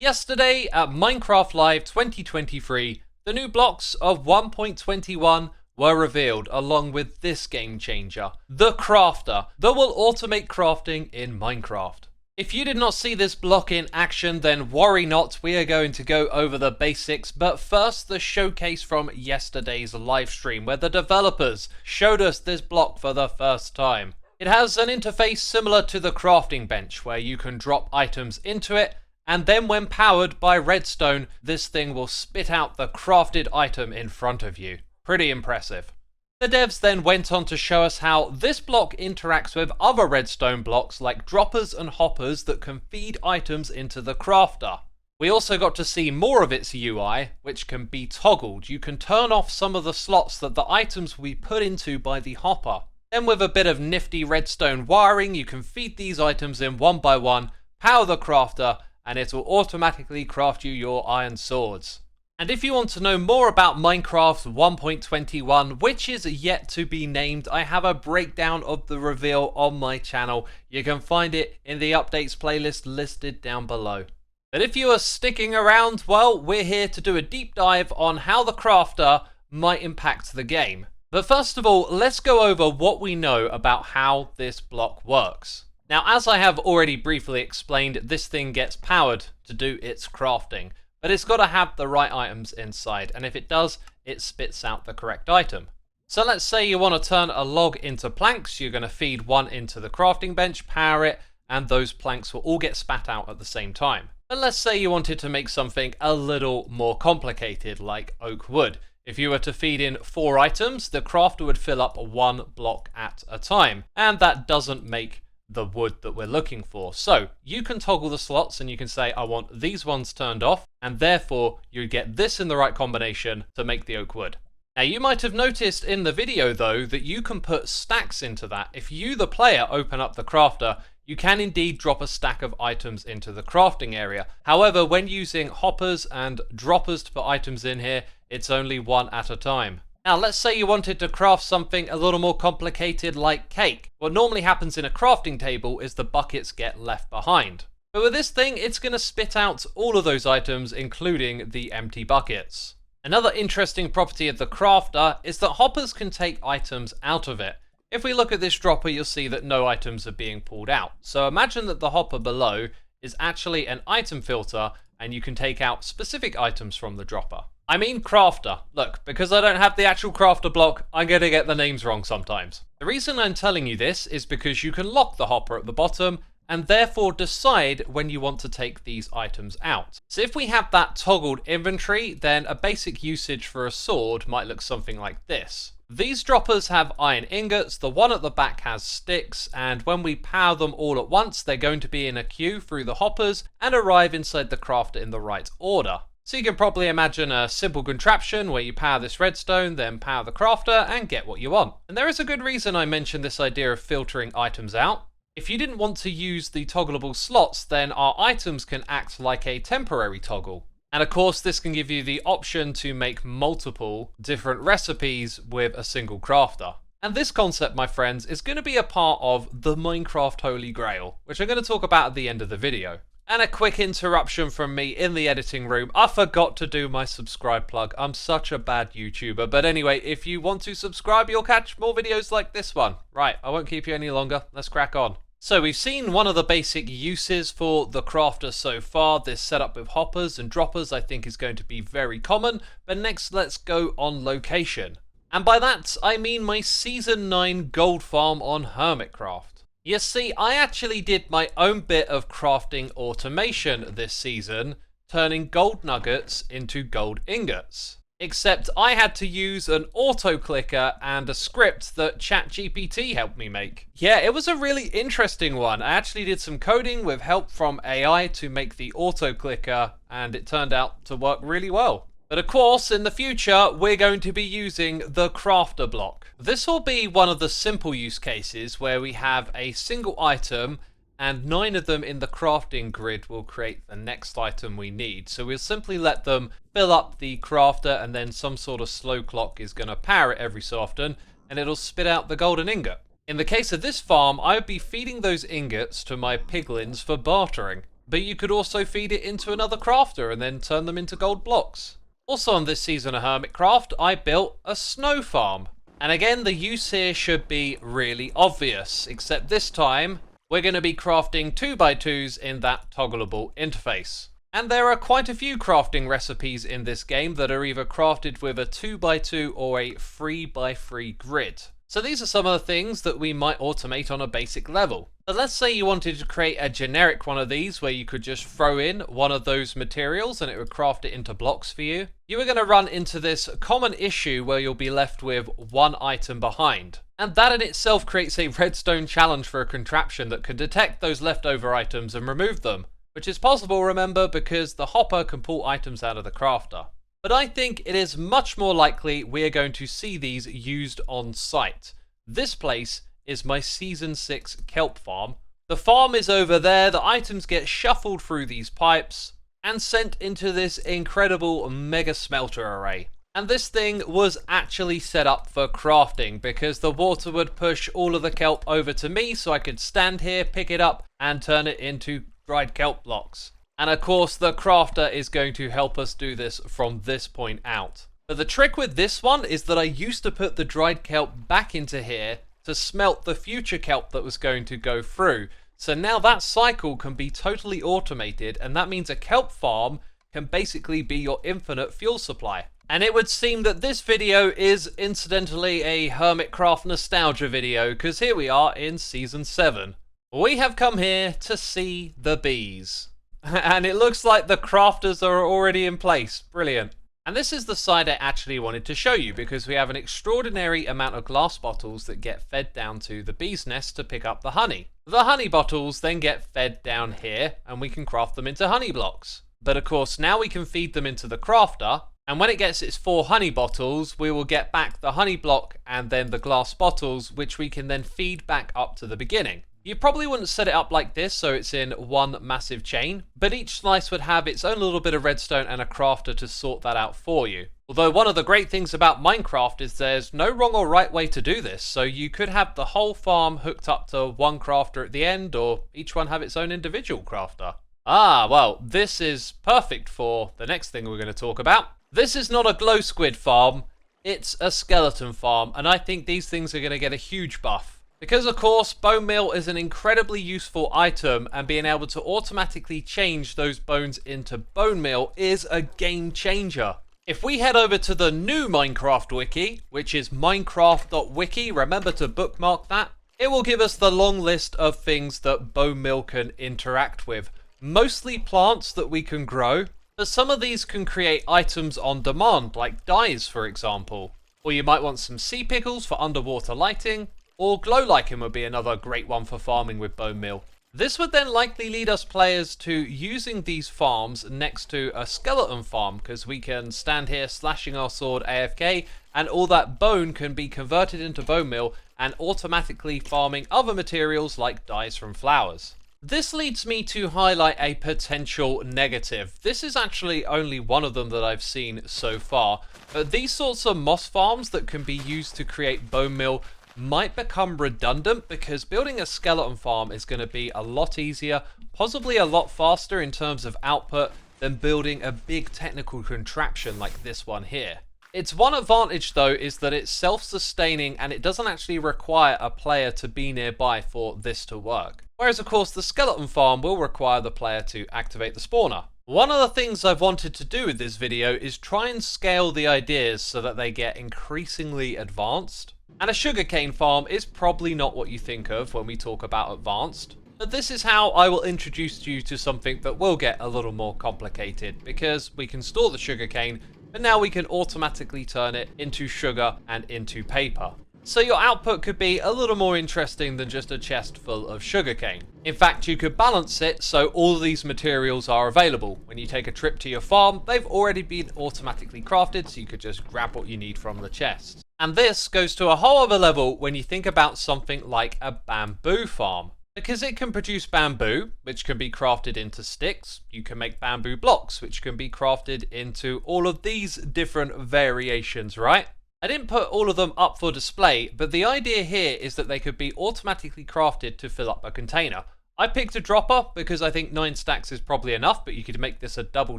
Yesterday at Minecraft Live 2023, the new blocks of 1.21 were revealed along with this game changer, the Crafter, that will automate crafting in Minecraft. If you did not see this block in action, then worry not, we are going to go over the basics, but first the showcase from yesterday's live stream where the developers showed us this block for the first time. It has an interface similar to the crafting bench where you can drop items into it, and then when powered by redstone, this thing will spit out the crafted item in front of you. Pretty impressive. The devs then went on to show us how this block interacts with other redstone blocks like droppers and hoppers that can feed items into the crafter. We also got to see more of its UI, which can be toggled. You can turn off some of the slots that the items will be put into by the hopper. Then with a bit of nifty redstone wiring, you can feed these items in one by one, power the crafter, and it will automatically craft you your iron swords. And if you want to know more about Minecraft 1.21, which is yet to be named, I have a breakdown of the reveal on my channel. You can find it in the updates playlist listed down below. But if you are sticking around, well, we're here to do a deep dive on how the crafter might impact the game. But first of all, let's go over what we know about how this block works. Now, as I have already briefly explained, this thing gets powered to do its crafting, but it's got to have the right items inside, and if it does, it spits out the correct item. So let's say you want to turn a log into planks, you're going to feed one into the crafting bench, power it, and those planks will all get spat out at the same time. But let's say you wanted to make something a little more complicated, like oak wood. If you were to feed in 4 items, the crafter would fill up 1 block at a time, and that doesn't make the wood that we're looking for. So you can toggle the slots and you can say, I want these ones turned off, and therefore you get this in the right combination to make the oak wood. Now you might have noticed in the video though that you can put stacks into that. If you, the player, open up the crafter, you can indeed drop a stack of items into the crafting area. However, when using hoppers and droppers to put items in here, it's only one at a time. Now let's say you wanted to craft something a little more complicated like cake. What normally happens in a crafting table is the buckets get left behind. But with this thing, it's going to spit out all of those items, including the empty buckets. Another interesting property of the crafter is that hoppers can take items out of it. If we look at this dropper, you'll see that no items are being pulled out. So imagine that the hopper below is actually an item filter, and you can take out specific items from the dropper. I mean crafter. Look, because I don't have the actual crafter block, I'm going to get the names wrong sometimes. The reason I'm telling you this is because you can lock the hopper at the bottom and therefore decide when you want to take these items out. So if we have that toggled inventory, then a basic usage for a sword might look something like this. These droppers have iron ingots, the one at the back has sticks, and when we power them all at once, they're going to be in a queue through the hoppers and arrive inside the crafter in the right order. So you can probably imagine a simple contraption where you power this redstone, then power the crafter, and get what you want. And there is a good reason I mentioned this idea of filtering items out. If you didn't want to use the toggleable slots, then our items can act like a temporary toggle. And of course, this can give you the option to make multiple different recipes with a single crafter. And this concept, my friends, is going to be a part of the Minecraft Holy Grail, which I'm going to talk about at the end of the video. And a quick interruption from me in the editing room. I forgot to do my subscribe plug. I'm such a bad YouTuber. But anyway, if you want to subscribe, you'll catch more videos like this one. Right, I won't keep you any longer. Let's crack on. So we've seen one of the basic uses for the crafter so far. This setup with hoppers and droppers I think is going to be very common. But next, let's go on location. And by that, I mean my Season 9 gold farm on Hermitcraft. You see, I actually did my own bit of crafting automation this season, turning gold nuggets into gold ingots. Except I had to use an auto clicker and a script that ChatGPT helped me make. Yeah, it was a really interesting one. I actually did some coding with help from AI to make the auto clicker, and it turned out to work really well. But of course, in the future, we're going to be using the crafter block. This will be one of the simple use cases where we have a single item and 9 of them in the crafting grid will create the next item we need. So we'll simply let them fill up the crafter and then some sort of slow clock is going to power it every so often and it'll spit out the golden ingot. In the case of this farm, I would be feeding those ingots to my piglins for bartering. but you could also feed it into another crafter and then turn them into gold blocks. Also on this season of Hermitcraft, I built a snow farm. And again, the use here should be really obvious, except this time, we're going to be crafting 2x2s in that toggleable interface. And there are quite a few crafting recipes in this game that are either crafted with a 2x2 or a 3x3 grid. So these are some of the things that we might automate on a basic level. But let's say you wanted to create a generic one of these where you could just throw in one of those materials and it would craft it into blocks for you. You are going to run into this common issue where you'll be left with one item behind. And that in itself creates a redstone challenge for a contraption that can detect those leftover items and remove them. Which is possible, remember, because the hopper can pull items out of the crafter. But I think it is much more likely we are going to see these used on site. This place is my Season 6 kelp farm. The farm is over there, the items get shuffled through these pipes and sent into this incredible mega smelter array. And this thing was actually set up for crafting because the water would push all of the kelp over to me so I could stand here, pick it up and turn it into dried kelp blocks. And of course the crafter is going to help us do this from this point out. But the trick with this one is that I used to put the dried kelp back into here to smelt the future kelp that was going to go through. So now that cycle can be totally automated, and that means a kelp farm can basically be your infinite fuel supply. And it would seem that this video is incidentally a Hermitcraft nostalgia video, because here we are in Season 7. We have come here to see the bees. And it looks like the crafters are already in place. Brilliant. And this is the side I actually wanted to show you because we have an extraordinary amount of glass bottles that get fed down to the bee's nest to pick up the honey. The honey bottles then get fed down here and we can craft them into honey blocks. But of course now we can feed them into the crafter, and when it gets its 4 honey bottles we will get back the honey block and then the glass bottles, which we can then feed back up to the beginning. You probably wouldn't set it up like this so it's in one massive chain, but each slice would have its own little bit of redstone and a crafter to sort that out for you. Although one of the great things about Minecraft is there's no wrong or right way to do this, so you could have the whole farm hooked up to one crafter at the end, or each one have its own individual crafter. Ah, well, this is perfect for the next thing we're going to talk about. This is not a glow squid farm, it's a skeleton farm, and I think these things are going to get a huge buff. Because of course, bone meal is an incredibly useful item, and being able to automatically change those bones into bone meal is a game changer. If we head over to the new Minecraft wiki, which is minecraft.wiki, remember to bookmark that, it will give us the long list of things that bone meal can interact with. Mostly plants that we can grow, but some of these can create items on demand, like dyes for example. Or you might want some sea pickles for underwater lighting, or glow lichen would be another great one for farming with bone meal. This would then likely lead us players to using these farms next to a skeleton farm, because we can stand here slashing our sword AFK and all that bone can be converted into bone meal and automatically farming other materials like dyes from flowers. This leads me to highlight a potential negative. This is actually only one of them that I've seen so far, but these sorts of moss farms that can be used to create bone meal might become redundant because building a skeleton farm is going to be a lot easier, possibly a lot faster in terms of output than building a big technical contraption like this one here. Its one advantage though is that it's self-sustaining and it doesn't actually require a player to be nearby for this to work. Whereas of course the skeleton farm will require the player to activate the spawner. One of the things I've wanted to do with this video is try and scale the ideas so that they get increasingly advanced. And a sugarcane farm is probably not what you think of when we talk about advanced. But this is how I will introduce you to something that will get a little more complicated, because we can store the sugarcane, but now we can automatically turn it into sugar and into paper. So your output could be a little more interesting than just a chest full of sugarcane. In fact, you could balance it so all of these materials are available. When you take a trip to your farm, they've already been automatically crafted, so you could just grab what you need from the chest. And this goes to a whole other level when you think about something like a bamboo farm. Because it can produce bamboo, which can be crafted into sticks. You can make bamboo blocks, which can be crafted into all of these different variations, right? I didn't put all of them up for display, but the idea here is that they could be automatically crafted to fill up a container. I picked a dropper because I think 9 stacks is probably enough, but you could make this a double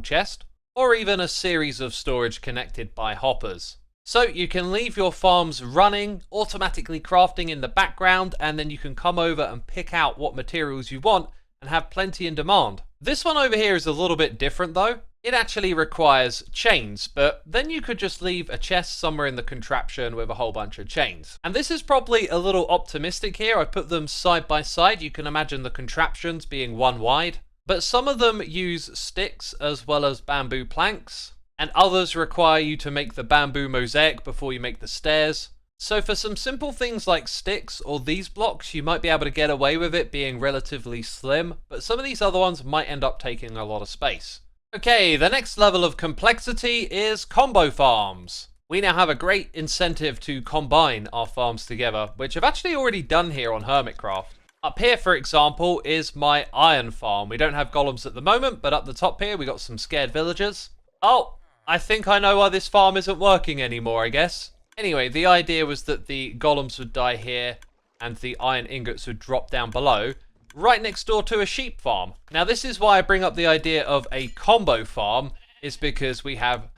chest, or even a series of storage connected by hoppers. So you can leave your farms running, automatically crafting in the background, and then you can come over and pick out what materials you want and have plenty in demand. This one over here is a little bit different though. It actually requires chains, but then you could just leave a chest somewhere in the contraption with a whole bunch of chains. And this is probably a little optimistic here. I put them side by side. You can imagine the contraptions being one wide, but some of them use sticks as well as bamboo planks, and others require you to make the bamboo mosaic before you make the stairs. So for some simple things like sticks or these blocks, you might be able to get away with it being relatively slim, but some of these other ones might end up taking a lot of space. Okay, the next level of complexity is combo farms. We now have a great incentive to combine our farms together, which I've actually already done here on Hermitcraft. Up here, for example, is my iron farm. We don't have golems at the moment, but up the top here, we got some scared villagers. Oh, I think I know why this farm isn't working anymore, I guess. Anyway, the idea was that the golems would die here and the iron ingots would drop down below, right next door to a sheep farm. Now, this is why I bring up the idea of a combo farm, is because we have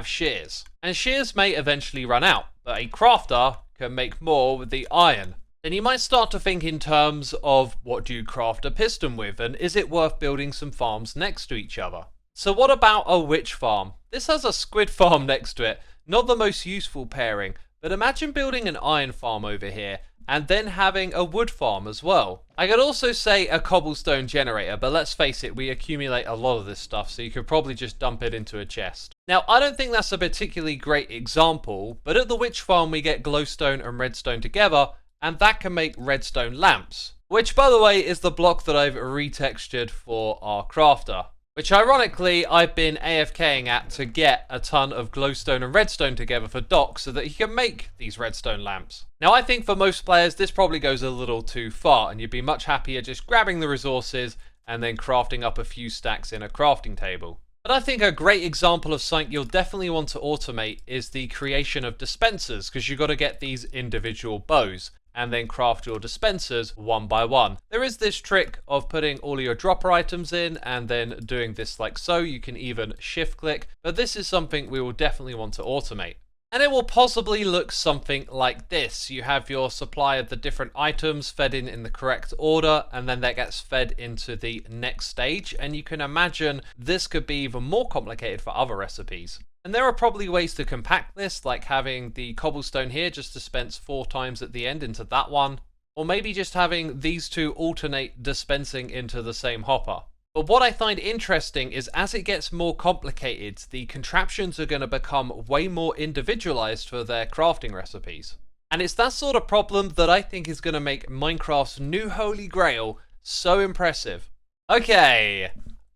shears. And shears may eventually run out, but a crafter can make more with the iron. Then you might start to think in terms of what do you craft a piston with, and is it worth building some farms next to each other? So what about a witch farm? This has a squid farm next to it. Not the most useful pairing, but imagine building an iron farm over here and then having a wood farm as well. I could also say a cobblestone generator, but let's face it, we accumulate a lot of this stuff, so you could probably just dump it into a chest. Now, I don't think that's a particularly great example, but at the witch farm we get glowstone and redstone together, and that can make redstone lamps, which by the way is the block that I've retextured for our crafter, which ironically I've been AFKing at to get a ton of glowstone and redstone together for Doc so that he can make these redstone lamps. Now, I think for most players this probably goes a little too far, and you'd be much happier just grabbing the resources and then crafting up a few stacks in a crafting table. But I think a great example of something you'll definitely want to automate is the creation of dispensers, because you've got to get these individual bows and then craft your dispensers one by one. There is this trick of putting all your dropper items in and then doing this like so. You can even shift click, but this is something we will definitely want to automate. And it will possibly look something like this. You have your supply of the different items fed in the correct order, and then that gets fed into the next stage. And you can imagine this could be even more complicated for other recipes. And there are probably ways to compact this, like having the cobblestone here just dispense 4 times at the end into that one, or maybe just having these two alternate dispensing into the same hopper. But what I find interesting is as it gets more complicated, the contraptions are going to become way more individualized for their crafting recipes. And it's that sort of problem that I think is going to make Minecraft's new Holy Grail so impressive. Okay,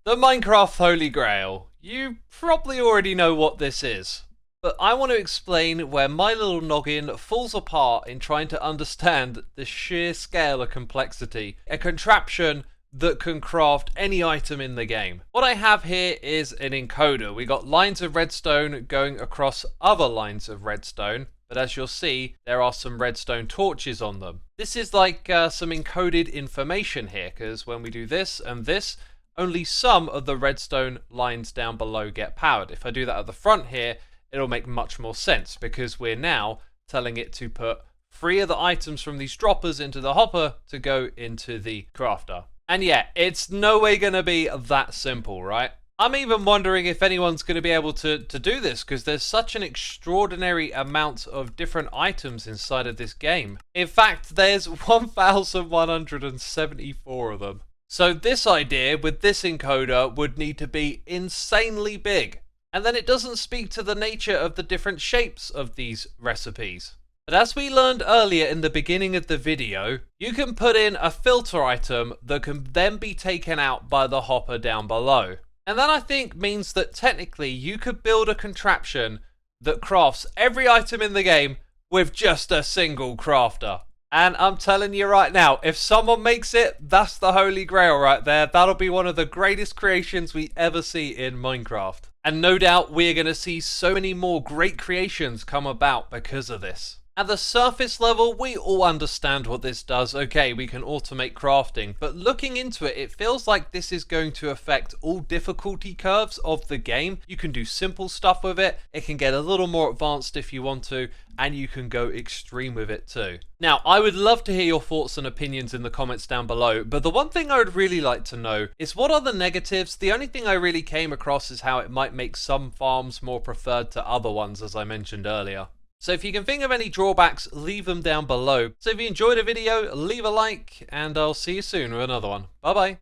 the Minecraft Holy Grail. You probably already know what this is, but I want to explain where my little noggin falls apart in trying to understand the sheer scale of complexity. A contraption that can craft any item in the game. What I have here is an encoder. We got lines of redstone going across other lines of redstone, but as you'll see, there are some redstone torches on them. This is like some encoded information here, because when we do this and this, only some of the redstone lines down below get powered. If I do that at the front here, it'll make much more sense because we're now telling it to put 3 of the items from these droppers into the hopper to go into the crafter. And yeah, it's no way going to be that simple, right? I'm even wondering if anyone's going to be able to do this because there's such an extraordinary amount of different items inside of this game. In fact, there's 1,174 of them. So this idea with this encoder would need to be insanely big. And then it doesn't speak to the nature of the different shapes of these recipes. But as we learned earlier in the beginning of the video, you can put in a filter item that can then be taken out by the hopper down below. And that I think means that technically you could build a contraption that crafts every item in the game with just a single crafter. And I'm telling you right now, if someone makes it, that's the Holy Grail right there. That'll be one of the greatest creations we ever see in Minecraft. And no doubt we're going to see so many more great creations come about because of this. At the surface level, we all understand what this does. Okay, we can automate crafting, but looking into it, it feels like this is going to affect all difficulty curves of the game. You can do simple stuff with it, it can get a little more advanced if you want to, and you can go extreme with it too. Now, I would love to hear your thoughts and opinions in the comments down below, but the one thing I would really like to know is what are the negatives? The only thing I really came across is how it might make some farms more preferred to other ones, as I mentioned earlier. So if you can think of any drawbacks, leave them down below. So if you enjoyed the video, leave a like, and I'll see you soon with another one. Bye bye.